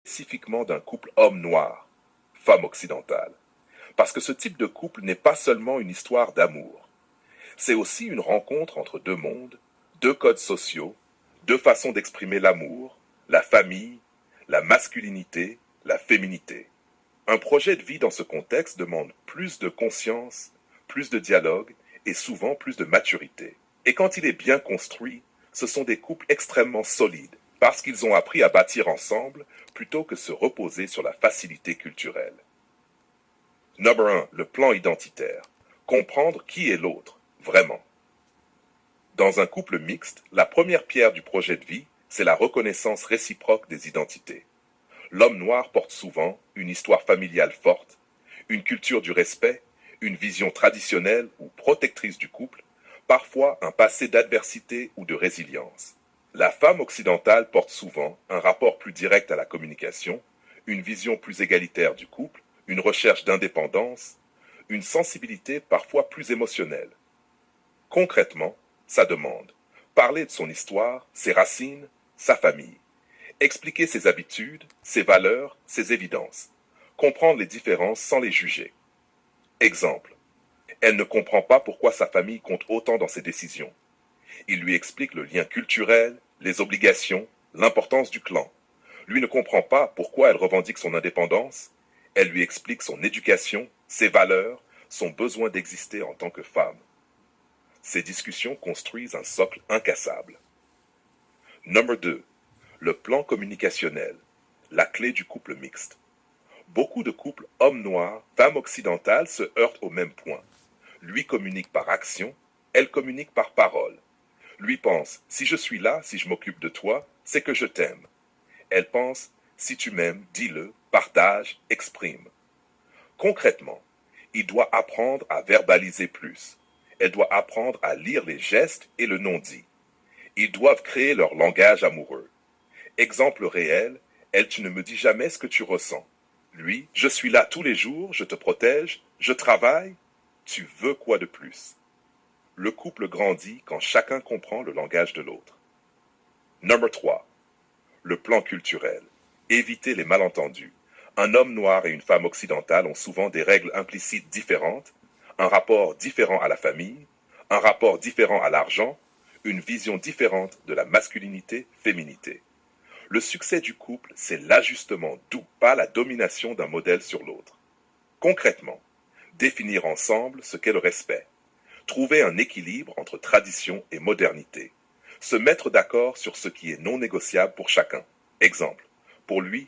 spécifiquement d'un couple homme noir, femme occidentale. Parce que ce type de couple n'est pas seulement une histoire d'amour. C'est aussi une rencontre entre deux mondes, deux codes sociaux, deux façons d'exprimer l'amour, la famille, la masculinité, la féminité. Un projet de vie dans ce contexte demande plus de conscience, plus de dialogue et souvent plus de maturité. Et quand il est bien construit, ce sont des couples extrêmement solides, parce qu'ils ont appris à bâtir ensemble plutôt que se reposer sur la facilité culturelle. Numéro 1. Le plan identitaire. Comprendre qui est l'autre, vraiment. Dans un couple mixte, la première pierre du projet de vie, c'est la reconnaissance réciproque des identités. L'homme noir porte souvent une histoire familiale forte, une culture du respect, une vision traditionnelle ou protectrice du couple, parfois un passé d'adversité ou de résilience. La femme occidentale porte souvent un rapport plus direct à la communication, une vision plus égalitaire du couple, une recherche d'indépendance, une sensibilité parfois plus émotionnelle. Concrètement, ça demande parler de son histoire, ses racines, sa famille, expliquer ses habitudes, ses valeurs, ses évidences, comprendre les différences sans les juger. Exemple, elle ne comprend pas pourquoi sa famille compte autant dans ses décisions. Il lui explique le lien culturel, les obligations, l'importance du clan. Lui ne comprend pas pourquoi elle revendique son indépendance. Elle lui explique son éducation, ses valeurs, son besoin d'exister en tant que femme. Ces discussions construisent un socle incassable. Numéro 2. Le plan communicationnel, la clé du couple mixte. Beaucoup de couples hommes noirs, femmes occidentales se heurtent au même point. Lui communique par action, elle communique par parole. Lui pense, si je suis là, si je m'occupe de toi, c'est que je t'aime. Elle pense, si tu m'aimes, dis-le, partage, exprime. Concrètement, il doit apprendre à verbaliser plus. Elle doit apprendre à lire les gestes et le non-dit. Ils doivent créer leur langage amoureux. Exemple réel, elle, tu ne me dis jamais ce que tu ressens. Lui, je suis là tous les jours, je te protège, je travaille. Tu veux quoi de plus? Le couple grandit quand chacun comprend le langage de l'autre. Numéro 3. Le plan culturel. Éviter les malentendus. Un homme noir et une femme occidentale ont souvent des règles implicites différentes, un rapport différent à la famille, un rapport différent à l'argent, une vision différente de la masculinité-féminité. Le succès du couple, c'est l'ajustement doux, pas la domination d'un modèle sur l'autre. Concrètement, définir ensemble ce qu'est le respect, trouver un équilibre entre tradition et modernité, se mettre d'accord sur ce qui est non négociable pour chacun. Exemple, pour lui,